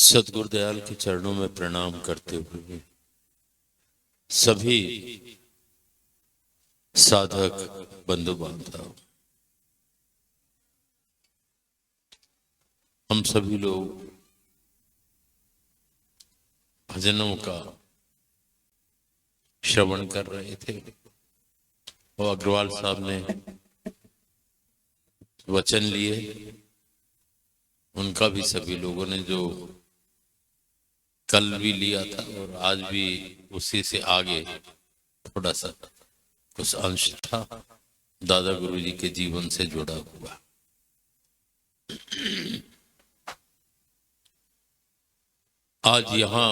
सद्गुरुदयाल के चरणों में प्रणाम करते हुए सभी साधक बंधु बांधव, हम सभी लोग भजनों का श्रवण कर रहे थे और अग्रवाल साहब ने वचन लिए। उनका भी सभी लोगों ने जो कल भी लिया था और आज भी उसी से आगे थोड़ा सा कुछ अंश था, दादा गुरु जी के जीवन से जुड़ा हुआ। आज यहाँ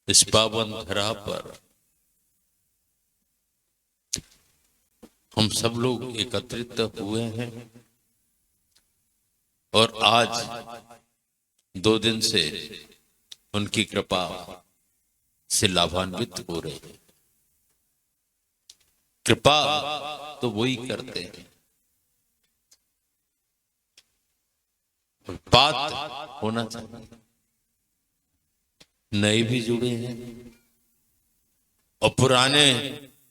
इस पावन धरा पर हम सब लोग एकत्रित हुए हैं और आज 2 दिन से उनकी कृपा से लाभान्वित हो रहे हैं। कृपा तो वही करते हैं, बात होना चाहिए। नए भी जुड़े हैं और पुराने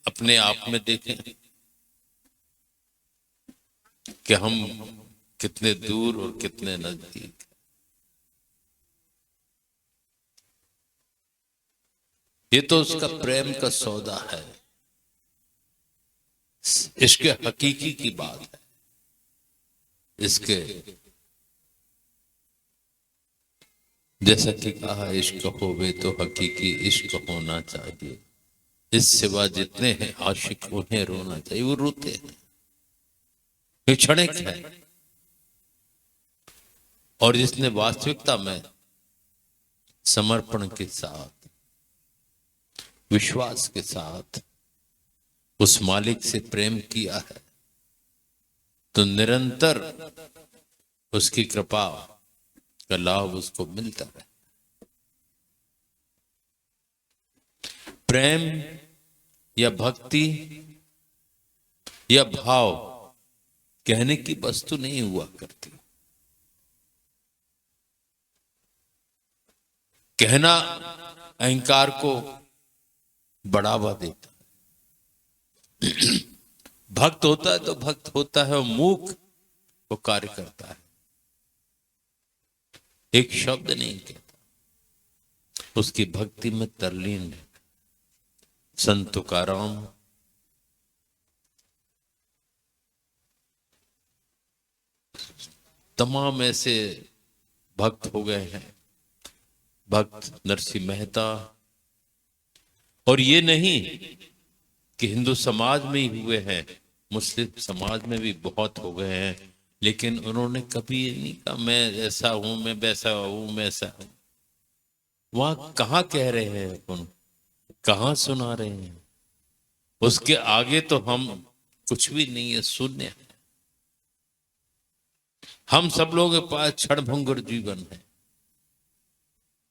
अपने आप में देखें कि हम कितने दूर और कितने नजदीक। ये तो उसका प्रेम का सौदा है, इसके हकीकी की बात है। इसके जैसा कि कहा, इश्क होवे तो हकीकी इश्क होना चाहिए। इस सिवा जितने हैं आशिक उन्हें रोना चाहिए। वो रोते हैं, ये क्षणिक है। और जिसने वास्तविकता में समर्पण के साथ, विश्वास के साथ उस मालिक से प्रेम किया है, तो निरंतर उसकी कृपा का लाभ उसको मिलता है। प्रेम या भक्ति या भाव कहने की वस्तु नहीं हुआ करती। कहना अहंकार को बढ़ावा देता है। भक्त होता है तो भक्त होता है और मूक वो कार्य करता है, एक शब्द नहीं कहता, उसकी भक्ति में तरलीन है। संत तुकाराम तमाम ऐसे भक्त हो गए हैं, भक्त नरसिंह मेहता। और ये नहीं कि हिंदू समाज में ही हुए हैं, मुस्लिम समाज में भी बहुत हो गए हैं, लेकिन उन्होंने कभी ये नहीं कहा मैं ऐसा हूं, मैं वैसा हूं, मैं ऐसा हूं। वहां कहां कह रहे हैं अपन, कहां सुना रहे हैं? उसके आगे तो हम कुछ भी नहीं है, शून्य है। हम सब लोगों के पास क्षणभंगुर जीवन है।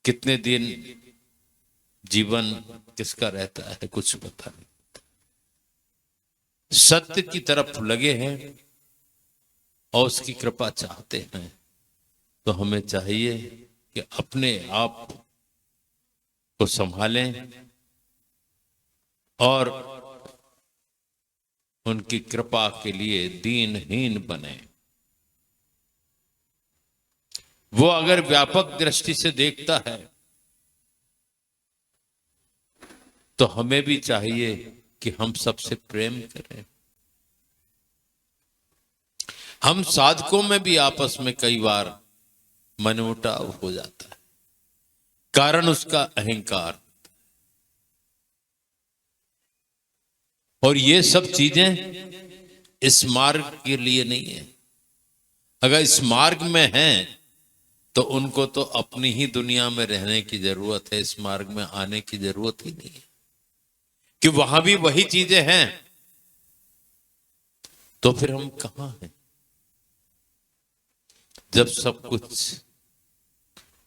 कितने दिन जीवन किसका रहता है कुछ पता नहीं। सत्य की तरफ लगे हैं और उसकी कृपा चाहते हैं, तो हमें चाहिए कि अपने आप को संभालें और उनकी कृपा के लिए दीनहीन बने। वो अगर व्यापक दृष्टि से देखता है तो हमें भी चाहिए कि हम सबसे प्रेम करें। हम साधकों में भी आपस में कई बार मनमुटाव हो जाता है, कारण उसका अहंकार। और ये सब चीजें इस मार्ग के लिए नहीं है। अगर इस मार्ग में हैं तो उनको तो अपनी ही दुनिया में रहने की जरूरत है, इस मार्ग में आने की जरूरत ही नहीं है कि वहां भी वही चीजें हैं। तो फिर हम कहां हैं जब सब कुछ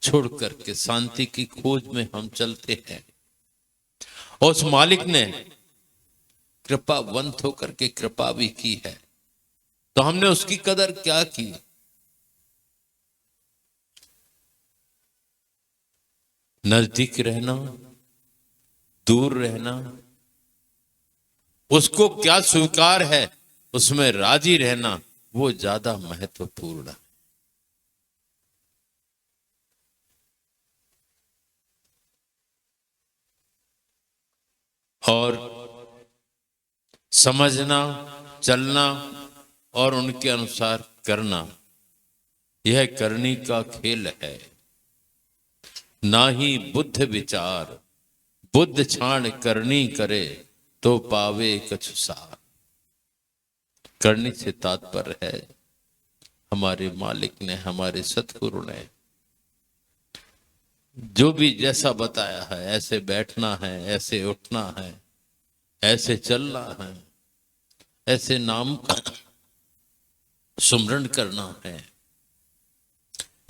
छोड़ करके शांति की खोज में हम चलते हैं? और उस मालिक ने कृपावंत होकर के कृपा भी की है, तो हमने उसकी कदर क्या की? नजदीक रहना, दूर रहना, उसको क्या स्वीकार है उसमें राजी रहना, वो ज्यादा महत्वपूर्ण है। और समझना, चलना और उनके अनुसार करना, यह करनी का खेल है। ना ही बुद्ध विचार, बुद्ध छाण करनी करे, तो पावे कछु सार। करनी से तात्पर्य है हमारे मालिक ने, हमारे सतगुरु ने जो भी जैसा बताया है, ऐसे बैठना है, ऐसे उठना है, ऐसे चलना है, ऐसे नाम का सुमरण करना है।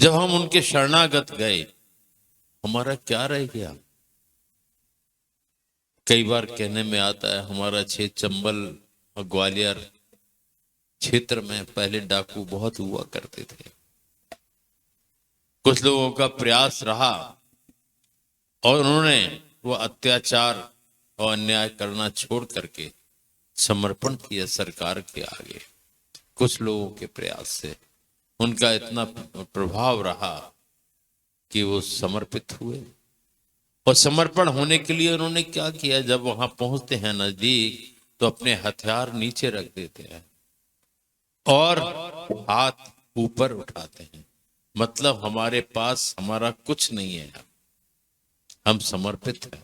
जब हम उनके शरणागत गए, हमारा क्या रह गया? कई बार कहने में आता है हमारा क्षेत्र चंबल और ग्वालियर क्षेत्र में पहले डाकू बहुत हुआ करते थे। कुछ लोगों का प्रयास रहा और उन्होंने वो अत्याचार और अन्याय करना छोड़ करके समर्पण किया सरकार के आगे। कुछ लोगों के प्रयास से उनका इतना प्रभाव रहा कि वो समर्पित हुए। और समर्पण होने के लिए उन्होंने क्या किया, जब वहां पहुंचते हैं नजदीक तो अपने हथियार नीचे रख देते हैं और हाथ ऊपर उठाते हैं। मतलब हमारे पास हमारा कुछ नहीं है, हम समर्पित हैं।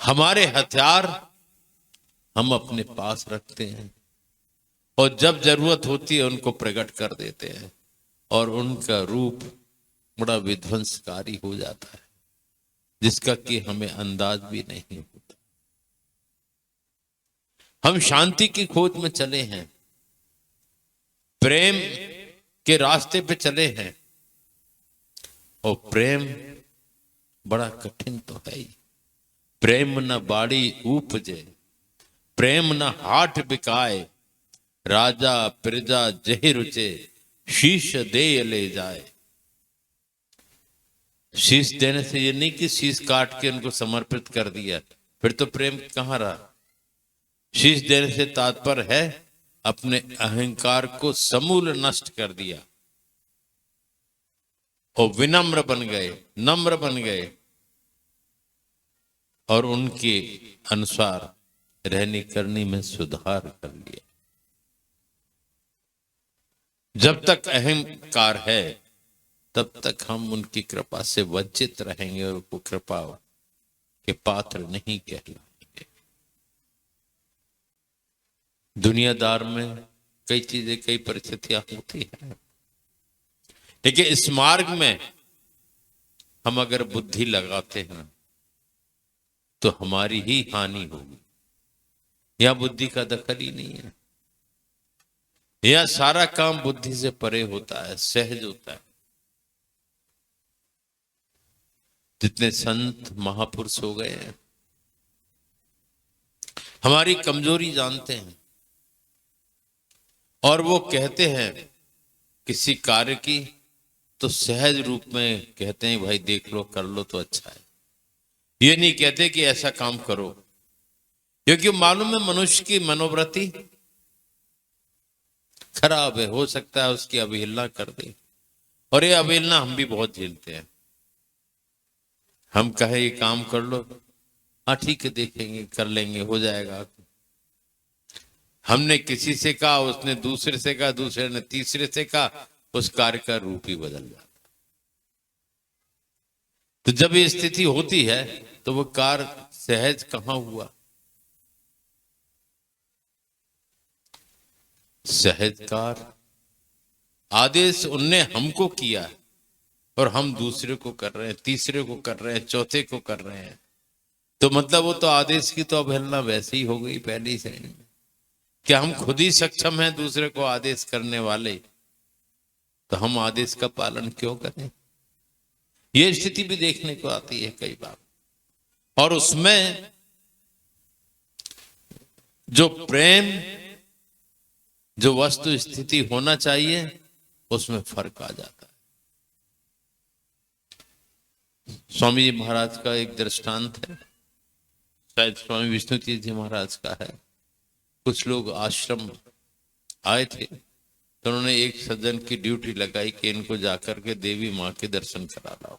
हमारे हथियार हम अपने पास रखते हैं और जब जरूरत होती है उनको प्रकट कर देते हैं और उनका रूप बड़ा विध्वंसकारी हो जाता है, जिसका कि हमें अंदाज भी नहीं होता। हम शांति की खोज में चले हैं, प्रेम के रास्ते पे चले हैं और प्रेम बड़ा कठिन तो है ही। प्रेम न बाड़ी उपजे, प्रेम न हाट बिकाए, राजा प्रजा जहि रुचे, शीश दे ले जाए। शीश देने से ये नहीं कि शीश काट के उनको समर्पित कर दिया, फिर तो प्रेम कहां रहा। शीश देने से तात्पर्य है अपने अहंकार को समूल नष्ट कर दिया और विनम्र बन गए, नम्र बन गए और उनके अनुसार रहनी करनी में सुधार कर लिया। जब तक अहंकार है तब तक हम उनकी कृपा से वंचित रहेंगे और वो कृपा के पात्र नहीं कहलाएंगे। दुनियादार में कई चीजें, कई परिस्थितियां होती हैं, लेकिन इस मार्ग में हम अगर बुद्धि लगाते हैं तो हमारी ही हानि होगी। यह बुद्धि का दखल ही नहीं है। यह सारा काम बुद्धि से परे होता है, सहज होता है। जितने संत महापुरुष हो गए हैं हमारी कमजोरी जानते हैं और वो कहते हैं किसी कार्य की तो सहज रूप में कहते हैं भाई देख लो, कर लो तो अच्छा है। ये नहीं कहते कि ऐसा काम करो, क्योंकि मालूम है मनुष्य की मनोवृत्ति खराब है, हो सकता है उसकी अवहेलना कर दे। और ये अवहेलना हम भी बहुत झेलते हैं। हम कहे ये काम कर लो, हाँ ठीक है देखेंगे, कर लेंगे, हो जाएगा। हमने किसी से कहा, उसने दूसरे से कहा, दूसरे ने तीसरे से कहा, उस कार्य का रूप ही बदल जाता। तो जब ये स्थिति होती है तो वो कार्य सहज कहां हुआ। सहज कार्य आदेश उनने हमको किया है और हम दूसरे को कर रहे हैं, तीसरे को कर रहे हैं, चौथे को कर रहे हैं। तो मतलब वो तो आदेश की तो अवहेलना वैसे ही हो गई पहली से। क्या हम खुद ही सक्षम हैं दूसरे को आदेश करने वाले, तो हम आदेश का पालन क्यों करें। ये स्थिति भी देखने को आती है कई बार। और उसमें जो प्रेम, जो वस्तु स्थिति होना चाहिए, उसमें फर्क आ जाता है। स्वामी जी महाराज का एक दृष्टांत है, शायद स्वामी विष्णु तीर्थ जी महाराज का है। कुछ लोग आश्रम आए थे तो उन्होंने एक सज्जन की ड्यूटी लगाई कि इनको जाकर के देवी माँ के दर्शन करा लाओ।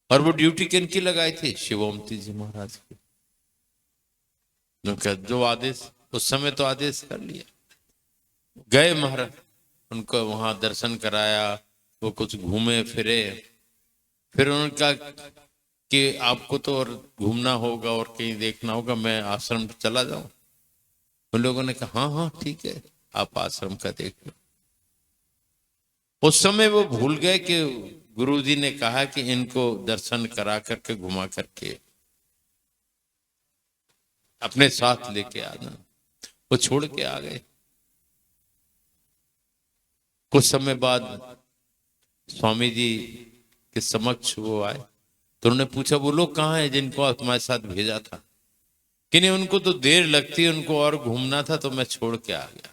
और वो ड्यूटी किन की लगाई थी? शिवोमती जी महाराज की। जो आदेश, उस समय तो आदेश कर लिया। गए महाराज, उनको वहां दर्शन कराया, वो कुछ घूमे फिरे। फिर उन्होंने कहा कि आपको तो और घूमना होगा और कहीं देखना होगा, मैं आश्रम चला जाऊं। उन लोगों ने कहा हाँ हाँ ठीक है, आप आश्रम का देख लो। उस समय वो भूल गए कि गुरुजी ने कहा कि इनको दर्शन करा करके घुमा करके अपने साथ लेके आना। वो छोड़ के आ गए। कुछ समय बाद स्वामी जी के समक्ष वो आए तो उन्होंने पूछा वो लोग कहाँ हैं जिनको तुम्हारे साथ भेजा था? कि नहीं, उनको तो देर लगती, उनको और घूमना था तो मैं छोड़ के आ गया।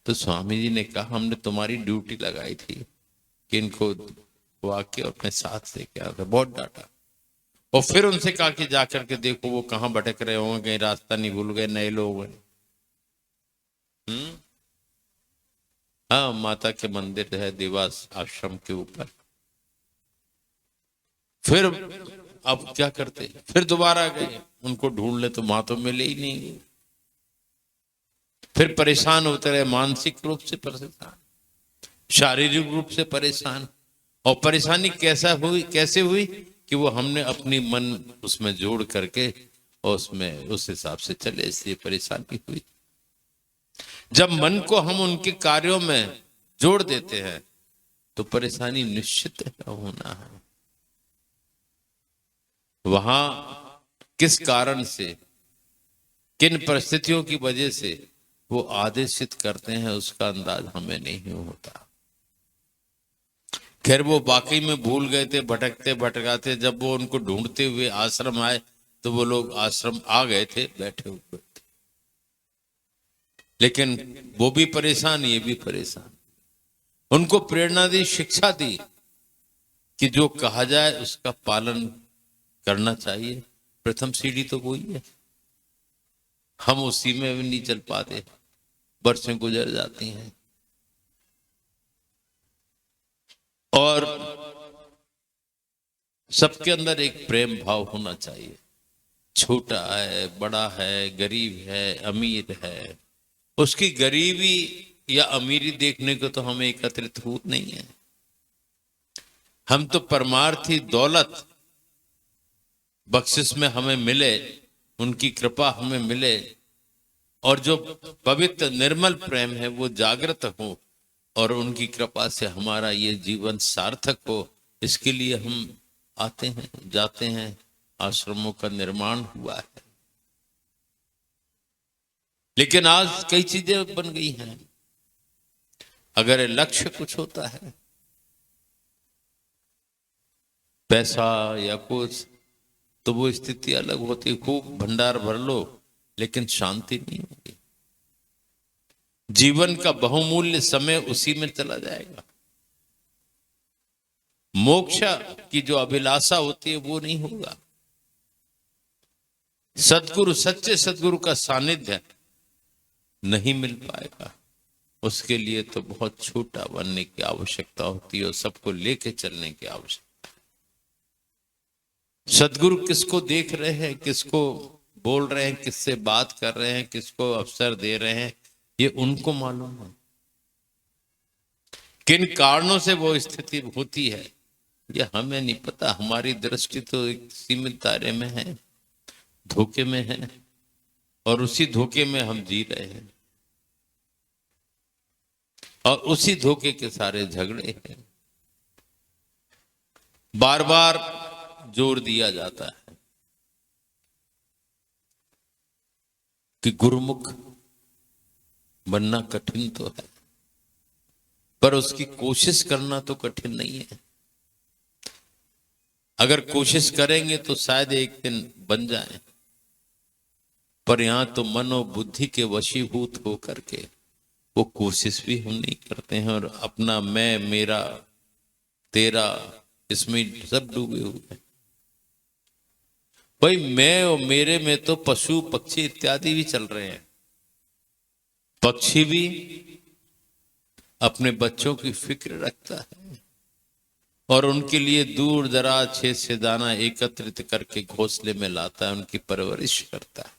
तो स्वामी जी ने कहा हमने तुम्हारी ड्यूटी लगाई थी कि इनको वो आके अपने साथ लेके आ गए। बहुत डांटा। और फिर उनसे कहा कि जाकर के देखो वो कहाँ भटक रहे होंगे, कहीं रास्ता नहीं भूल गए, नए लोग हैं। हाँ, माता के मंदिर है देवास आश्रम के ऊपर। फिर अब क्या करते, फिर दोबारा गए, उनको ढूंढ ले तो वहां तो मिले ही नहीं। फिर परेशान होते रहे, मानसिक रूप से परेशान, शारीरिक रूप से परेशान। और परेशानी कैसे हुई कि वो हमने अपनी मन उसमें जोड़ करके और उसमें उस हिसाब से चले, इसलिए परेशानी हुई। जब मन को हम उनके कार्यों में जोड़ देते हैं तो परेशानी निश्चित होना है। वहां किस कारण से, किन परिस्थितियों की वजह से वो आदेशित करते हैं उसका अंदाज हमें नहीं होता। खैर वो वाकई में भूल गए थे, भटकते भटकाते। जब वो उनको ढूंढते हुए आश्रम आए तो वो लोग आश्रम आ गए थे, बैठे हुए थे। लेकिन वो भी परेशान, ये भी परेशान। उनको प्रेरणा दी, शिक्षा दी कि जो कहा जाए उसका पालन करना चाहिए। प्रथम सीढ़ी तो वही है। हम उसी में भी नहीं चल पाते, बरसें गुजर जाती हैं। और सबके अंदर एक प्रेम भाव होना चाहिए। छोटा है, बड़ा है, गरीब है, अमीर है, उसकी गरीबी या अमीरी देखने को तो हमें एकत्रित हो नहीं है। हम तो परमार्थी दौलत बख्शिश में हमें मिले, उनकी कृपा हमें मिले, और जो पवित्र निर्मल प्रेम है वो जागृत हो और उनकी कृपा से हमारा ये जीवन सार्थक हो, इसके लिए हम आते हैं, जाते हैं। आश्रमों का निर्माण हुआ है। लेकिन आज कई चीजें बन गई हैं। अगर लक्ष्य कुछ होता है, पैसा या कुछ, तो वो स्थिति अलग होती। खूब भंडार भर लो लेकिन शांति नहीं होगी। जीवन का बहुमूल्य समय उसी में चला जाएगा। मोक्ष की जो अभिलाषा होती है वो नहीं होगा। सदगुरु, सच्चे सदगुरु का सानिध्य नहीं मिल पाएगा। उसके लिए तो बहुत छोटा बनने की आवश्यकता होती है और सबको लेके चलने की आवश्यकता है। सदगुरु किसको देख रहे हैं, किसको बोल रहे हैं, किससे बात कर रहे हैं, किसको अवसर दे रहे हैं, ये उनको मालूम है। किन कारणों से वो स्थिति होती है ये हमें नहीं पता। हमारी दृष्टि तो एक सीमित दायरे में है, धोखे में है, और उसी धोखे में हम जी रहे हैं और उसी धोखे के सारे झगड़े हैं। बार बार जोर दिया जाता है कि गुरुमुख बनना कठिन तो है, पर उसकी कोशिश करना तो कठिन नहीं है। अगर कोशिश करेंगे तो शायद एक दिन बन जाए, पर यहां तो मन और बुद्धि के वशीभूत होकर के वो कोशिश भी हम नहीं करते हैं, और अपना मैं, मेरा, तेरा, इसमें सब डूबे हुए हैं। भाई मैं और मेरे में तो पशु पक्षी इत्यादि भी चल रहे हैं। पक्षी भी अपने बच्चों की फिक्र रखता है और उनके लिए दूर दराज खेत से दाना एकत्रित करके घोंसले में लाता है, उनकी परवरिश करता है।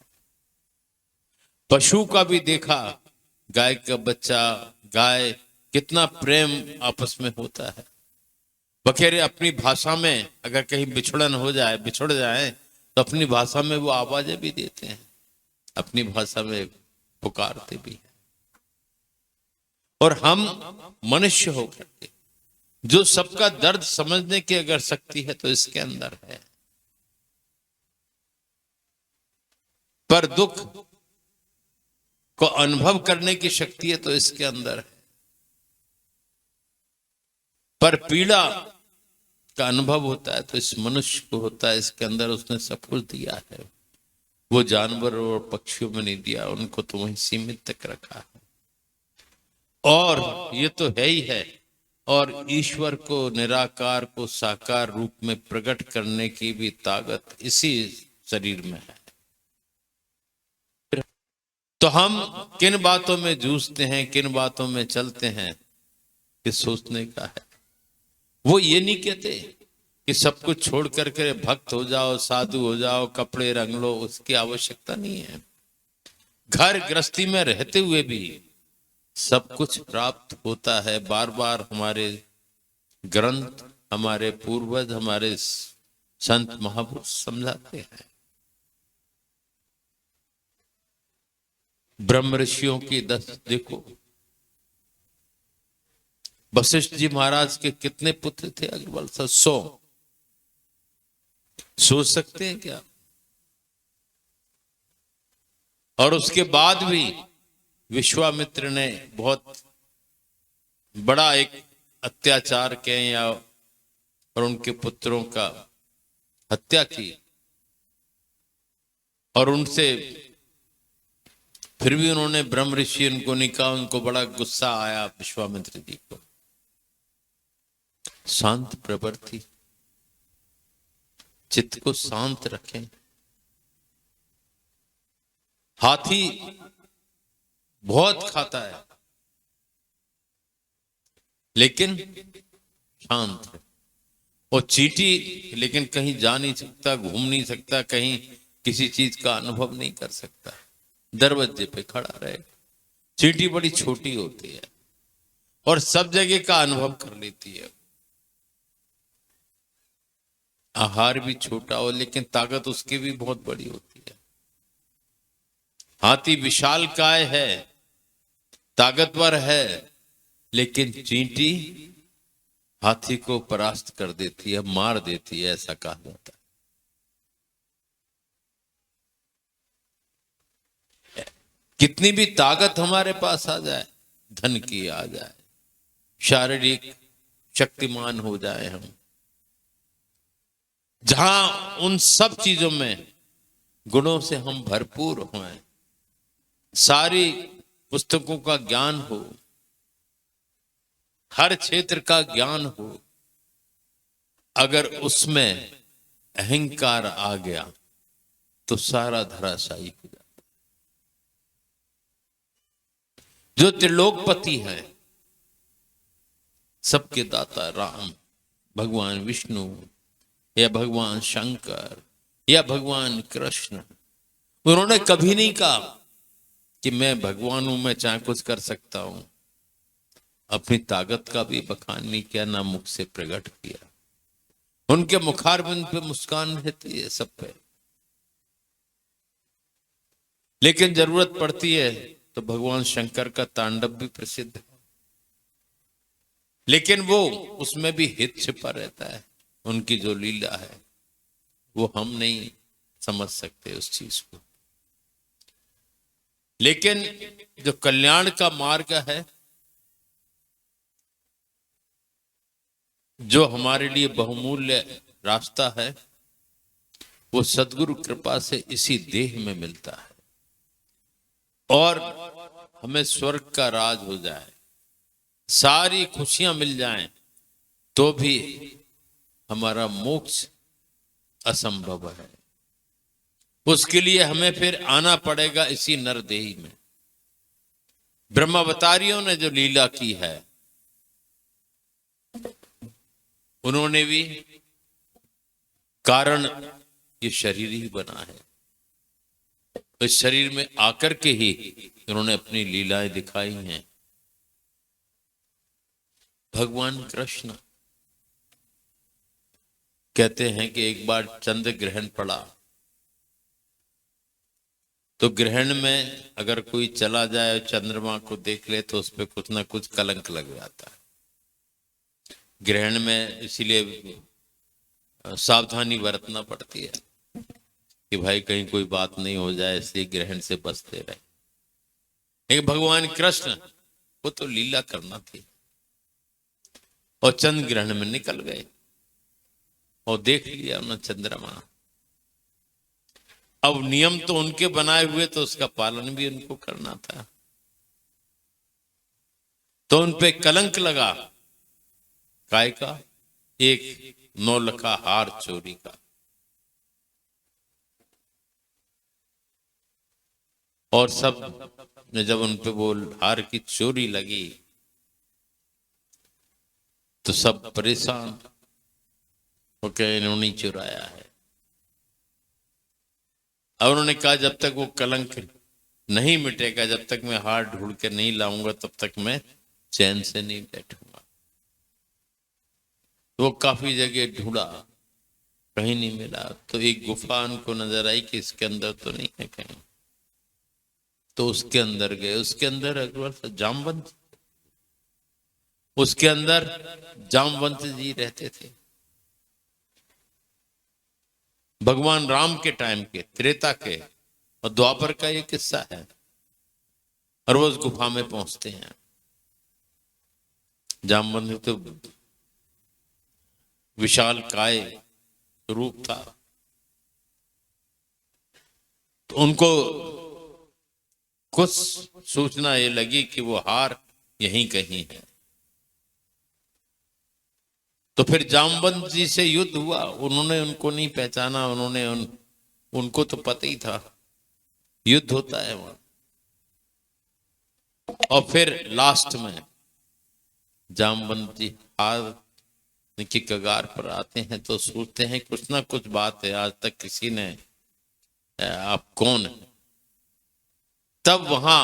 पशु का भी देखा, गाय का बच्चा, गाय कितना प्रेम आपस में होता है। बखेरे अपनी भाषा में अगर कहीं बिछड़न हो जाए, बिछड़ जाए, तो अपनी भाषा में वो आवाजें भी देते हैं, अपनी भाषा में पुकारते भी हैं। और हम मनुष्य होकर के जो सबका दर्द समझने की अगर शक्ति है तो इसके अंदर है, पर दुख को अनुभव करने की शक्ति है तो इसके अंदर है, पर पीड़ा का अनुभव होता है तो इस मनुष्य को होता है। इसके अंदर उसने सब कुछ दिया है, वो जानवर और पक्षियों में नहीं दिया, उनको तो वहीं सीमित तक रखा है। और ये तो है ही है, और ईश्वर को, निराकार को साकार रूप में प्रकट करने की भी ताकत इसी शरीर में है। तो हम किन बातों में जूझते हैं, किन बातों में चलते हैं, ये सोचने का है। वो ये नहीं कहते कि सब कुछ छोड़ करके भक्त हो जाओ, साधु हो जाओ, कपड़े रंग लो, उसकी आवश्यकता नहीं है। घर गृहस्थी में रहते हुए भी सब कुछ प्राप्त होता है। बार बार हमारे ग्रंथ, हमारे पूर्वज, हमारे संत महापुरुष समझाते हैं। ब्रह्म ऋषियों की 10 देखो, वशिष्ठ जी महाराज के कितने पुत्र थे अग्रवाल साहब? 100। सोच सकते हैं क्या? और उसके बाद भी विश्वामित्र ने बहुत बड़ा एक अत्याचार के या और उनके पुत्रों का हत्या की, और उनसे फिर भी उन्होंने, ब्रह्म ऋषि उनको नहीं कहा, उनको बड़ा गुस्सा आया विश्वामित्र जी को। शांत प्रवृत्ति, चित्त को शांत रखें। हाथी बहुत खाता है लेकिन शांत है, और चींटी लेकिन कहीं जा नहीं सकता, घूम नहीं सकता, कहीं किसी चीज का अनुभव नहीं कर सकता, दरवाजे पे खड़ा रहेगा। चींटी बड़ी छोटी होती है और सब जगह का अनुभव कर लेती है। आहार भी छोटा हो लेकिन ताकत उसकी भी बहुत बड़ी होती है। हाथी विशाल काय है, ताकतवर है, लेकिन चींटी हाथी को परास्त कर देती है, मार देती है, ऐसा कहा जाता है। कितनी भी ताकत हमारे पास आ जाए, धन की आ जाए, शारीरिक शक्तिमान हो जाए हम, जहां उन सब चीजों में गुणों से हम भरपूर हों, सारी पुस्तकों का ज्ञान हो, हर क्षेत्र का ज्ञान हो, अगर उसमें अहंकार आ गया तो सारा धराशायी हो जाता। जो त्रिलोकपति है, सबके दाता राम, भगवान विष्णु या भगवान शंकर या भगवान कृष्ण, उन्होंने कभी नहीं कहा कि मैं भगवान हूं, मैं चाहे कुछ कर सकता हूं। अपनी ताकत का भी बखान नहीं किया, ना मुख से प्रकट किया। उनके मुखारबिंद पे मुस्कान रहती है सब पे, लेकिन जरूरत पड़ती है तो भगवान शंकर का तांडव भी प्रसिद्ध है, लेकिन वो उसमें भी हित छिपा रहता है। उनकी जो लीला है वो हम नहीं समझ सकते उस चीज को, लेकिन जो कल्याण का मार्ग है, जो हमारे लिए बहुमूल्य रास्ता है, वो सद्गुरु कृपा से इसी देह में मिलता है। और हमें स्वर्ग का राज हो जाए, सारी खुशियां मिल जाएं, तो भी हमारा मोक्ष असंभव है। उसके लिए हमें फिर आना पड़ेगा इसी नरदेही में। ब्रह्मावतारियों ने जो लीला की है, उन्होंने भी कारण ये शरीर ही बना है। इस शरीर में आकर के ही उन्होंने अपनी लीलाएं दिखाई हैं। भगवान कृष्ण कहते हैं कि एक बार चंद्र ग्रहण पड़ा, तो ग्रहण में अगर कोई चला जाए चंद्रमा को देख ले तो उस पर कुछ ना कुछ कलंक लग जाता है ग्रहण में। इसीलिए सावधानी बरतना पड़ती है कि भाई कहीं कोई बात नहीं हो जाए, इसलिए ग्रहण से बचते रहे। लेकिन भगवान कृष्ण को तो लीला करना थी और चंद्र ग्रहण में निकल गए और देख लिया उन्होंने चंद्रमा। अब नियम तो उनके बनाए हुए, तो उसका पालन भी उनको करना था। तो उन पे कलंक लगा, काय का? एक 9 लखा हार चोरी का। और सब ने जब उन पे वो हार की चोरी लगी तो सब परेशान हो के इन्होंने चुराया है। अब उन्होंने कहा जब तक वो कलंक नहीं मिटेगा, जब तक मैं हार ढूंढ के नहीं लाऊंगा, तब तक मैं चैन से नहीं बैठूंगा। तो वो काफी जगह ढूंढा, कहीं नहीं मिला। तो एक गुफा उनको नजर आई कि इसके अंदर तो नहीं है कहीं। तो उसके अंदर गए। उसके अंदर अकबर जामवंत, उसके अंदर जामवंत जी रहते थे। भगवान राम के टाइम के, त्रेता के और द्वापर का ये किस्सा है। और वो उस गुफा में पहुंचते हैं। जामवंत तो विशाल काय रूप था। तो उनको कुछ सूचना ये लगी कि वो हार यहीं कहीं है। तो फिर जामवंत जी से युद्ध हुआ। उन्होंने उनको नहीं पहचाना, उनको तो पता ही था युद्ध होता है वहां। और फिर लास्ट में जामवंत जी हार की कगार पर आते हैं, तो सोचते हैं कुछ ना कुछ बात है, आज तक किसी ने आप कौन है। तब वहां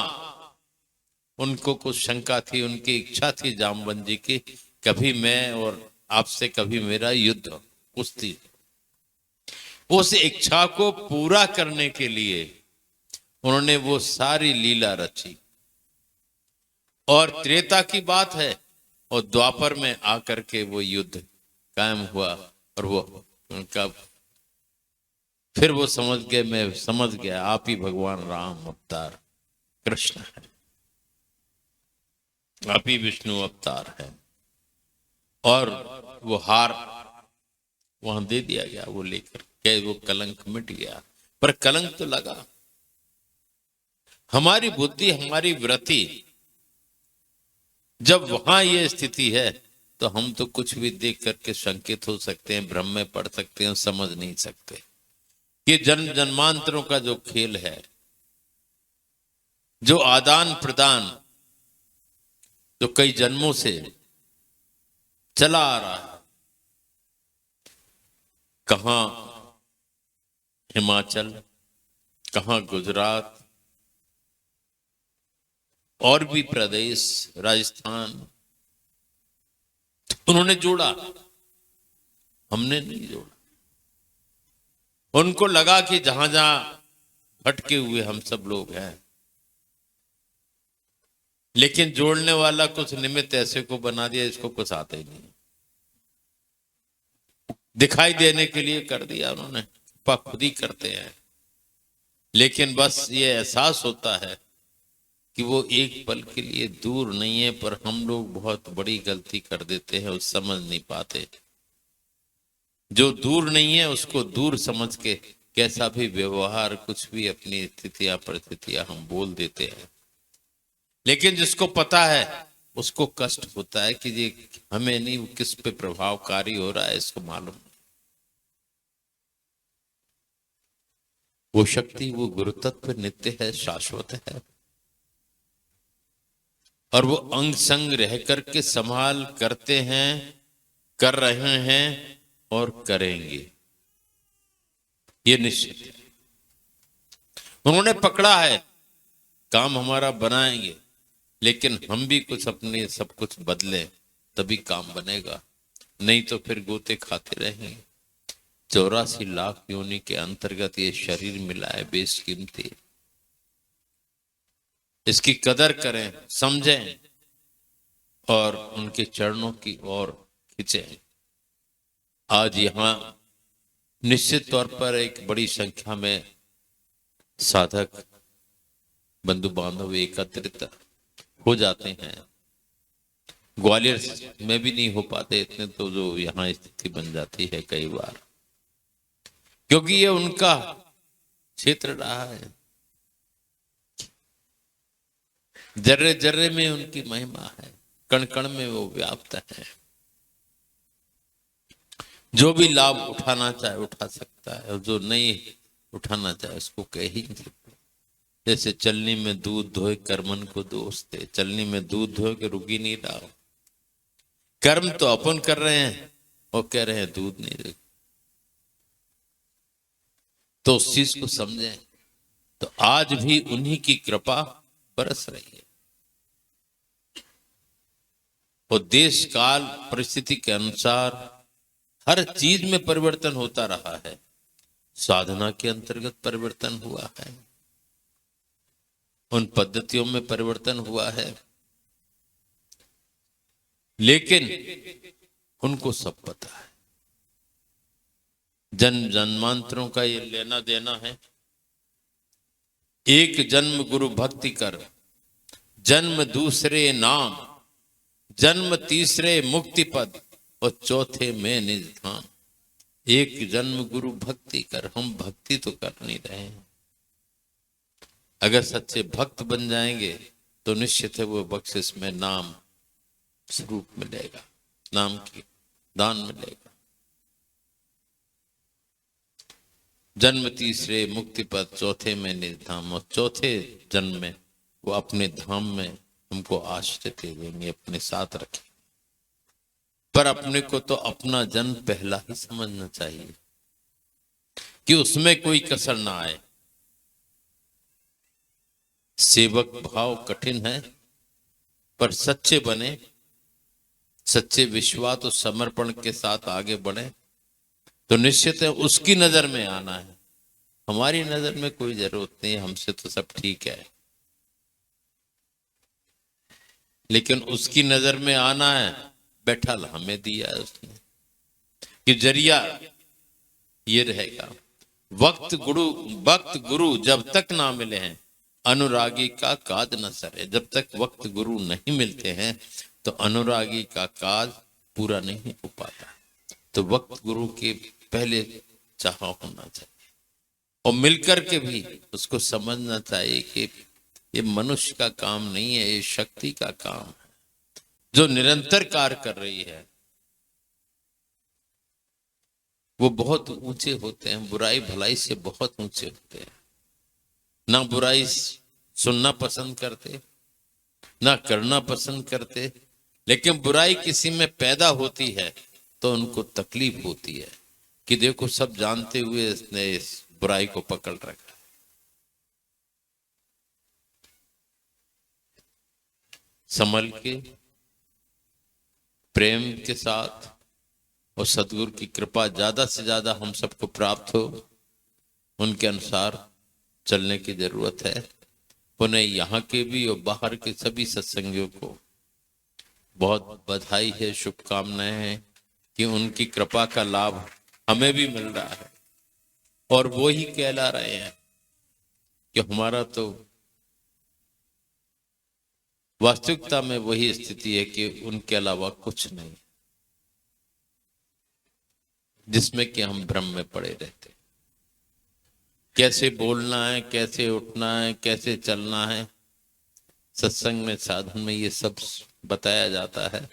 उनको कुछ शंका थी, उनकी इच्छा थी जामवंत जी की, कभी मैं और आपसे कभी मेरा युद्ध कुश्ती। उस इच्छा को पूरा करने के लिए उन्होंने वो सारी लीला रची। और त्रेता की बात है और द्वापर में आकर के वो युद्ध कायम हुआ। और वो उनका फिर वो समझ गए, मैं समझ गया आप ही भगवान राम अवतार कृष्ण है, आप ही विष्णु अवतार है। और वो हार वहां दे दिया गया, वो लेकर के वो कलंक मिट गया। पर कलंक तो लगा। हमारी बुद्धि, हमारी वृत्ति जब वहां ये स्थिति है, तो हम तो कुछ भी देख करके शंकित हो सकते हैं, भ्रम में पड़ सकते हैं, समझ नहीं सकते। ये जन्म जन्मांतरों का जो खेल है, जो आदान प्रदान जो कई जन्मों से चला आ रहा है। कहां हिमाचल, कहां गुजरात, और भी प्रदेश, राजस्थान, उन्होंने जोड़ा, हमने नहीं जोड़ा। उनको लगा कि जहां जहां भटके हुए हम सब लोग हैं, लेकिन जोड़ने वाला कुछ निमित्त ऐसे को बना दिया, इसको कुछ आता ही नहीं, दिखाई देने के लिए कर दिया उन्होंने। खुद ही करते हैं, लेकिन बस ये एहसास होता है कि वो एक पल के लिए दूर नहीं है, पर हम लोग बहुत बड़ी गलती कर देते हैं, उस समझ नहीं पाते। जो दूर नहीं है उसको दूर समझ के कैसा भी व्यवहार, कुछ भी अपनी स्थितियां परिस्थितियां हम बोल देते हैं। लेकिन जिसको पता है उसको कष्ट होता है कि ये हमें नहीं, वो किस पे प्रभावकारी हो रहा है इसको मालूम नहीं। वो शक्ति, वो गुरु तत्व नित्य है, शाश्वत है, और वो अंग संग रह करके संभाल करते हैं, कर रहे हैं और करेंगे, ये निश्चित है। उन्होंने पकड़ा है, काम हमारा बनाएंगे, लेकिन हम भी कुछ अपने सब कुछ बदले तभी काम बनेगा, नहीं तो फिर गोते खाते रहेंगे। 84 लाख योनि के अंतर्गत ये शरीर मिला है बेशकीमती, इसकी कदर करें, समझें और उनके चरणों की ओर खींचें। आज यहाँ निश्चित तौर पर एक बड़ी संख्या में साधक बंधु बांधव एकत्रित हो जाते हैं। ग्वालियर में भी नहीं हो पाते इतने, तो जो यहाँ स्थिति बन जाती है कई बार, क्योंकि ये उनका क्षेत्र रहा है। जर्रे जर्रे में उनकी महिमा है, कण कण में वो व्याप्त है। जो भी लाभ उठाना चाहे उठा सकता है, और जो नहीं उठाना चाहे उसको कह ही नहीं सकता। जैसे चलनी में दूध धोए कर मन को दोष दे, चलनी में दूध धोए के रुकी नहीं रहा, कर्म तो अपन कर रहे हैं और कह रहे हैं दूध नहीं दे, तो उस चीज को समझें। तो आज भी उन्हीं की कृपा बरस रही है, और देश काल परिस्थिति के अनुसार हर चीज में परिवर्तन होता रहा है। साधना के अंतर्गत परिवर्तन हुआ है, उन पद्धतियों में परिवर्तन हुआ है, लेकिन उनको सब पता है। जन्म जन्मांतरों का ये लेना देना है। एक जन्म गुरु भक्ति कर, जन्म दूसरे नाम, जन्म तीसरे मुक्ति पद, और चौथे में निज धाम। एक जन्म गुरु भक्ति कर, हम भक्ति तो कर नहीं रहे हैं। अगर सच्चे भक्त बन जाएंगे तो निश्चित है वो बख्शिश में नाम स्वरूप मिलेगा, नाम की दान मिलेगा। जन्म तीसरे मुक्ति पद, चौथे में निज धाम, और चौथे जन्म में वो अपने धाम में हमको आश्रय दे देंगे, अपने साथ रखेंगे। पर अपने को तो अपना जन्म पहला ही समझना चाहिए कि उसमें कोई कसर ना आए। सेवक भाव कठिन है, पर सच्चे बने, सच्चे विश्वास और समर्पण के साथ आगे बढ़े तो निश्चित है उसकी नजर में आना है। हमारी नजर में कोई जरूरत नहीं है, हमसे तो सब ठीक है, लेकिन उसकी नजर में आना है। बैठा हमें दिया है उसने, कि जरिया ये रहेगा। वक्त गुरु जब तक ना मिले हैं, अनुरागी का काज न सरे। जब तक वक्त गुरु नहीं मिलते हैं तो अनुरागी का काज पूरा नहीं हो पाता। तो वक्त गुरु के पहले चाह होना चाहिए, और मिलकर के भी उसको समझना चाहिए कि ये मनुष्य का काम नहीं है, ये शक्ति का काम है जो निरंतर कार्य कर रही है। वो बहुत ऊंचे होते हैं, बुराई भलाई से बहुत ऊंचे होते हैं। ना बुराई सुनना पसंद करते, ना करना पसंद करते, लेकिन बुराई किसी में पैदा होती है तो उनको तकलीफ होती है कि देखो सब जानते हुए इसने इस बुराई को पकड़ रखा। संभल के प्रेम के साथ, और सदगुरु की कृपा ज्यादा से ज्यादा हम सबको प्राप्त हो, उनके अनुसार चलने की जरूरत है। पुनः यहाँ के भी और बाहर के सभी सत्संगियों को बहुत बधाई है, शुभकामनाएं हैं कि उनकी कृपा का लाभ हमें भी मिल रहा है, और वो ही कहला रहे हैं कि हमारा तो वास्तविकता में वही स्थिति है कि उनके अलावा कुछ नहीं, जिसमें कि हम भ्रम में पड़े रहते। कैसे बोलना है, कैसे उठना है, कैसे चलना है, सत्संग में, साधन में ये सब बताया जाता है।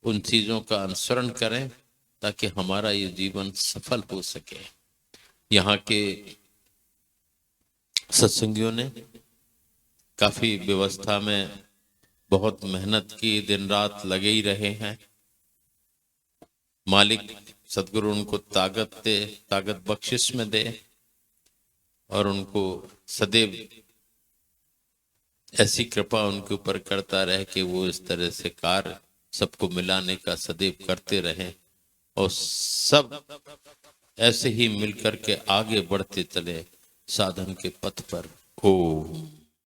उन चीजों का अनुसरण करें ताकि हमारा ये जीवन सफल हो सके। यहाँ के सत्संगियों ने काफी व्यवस्था में बहुत मेहनत की, दिन रात लगे ही रहे हैं। मालिक सदगुरु उनको ताकत दे, ताकत बख्शिश में दे और उनको सदैव ऐसी कृपा उनके ऊपर करता रहे कि वो इस तरह से कार्य सबको मिलाने का सदैव करते रहें और सब ऐसे ही मिलकर के आगे बढ़ते चले साधन के पथ पर। ओम।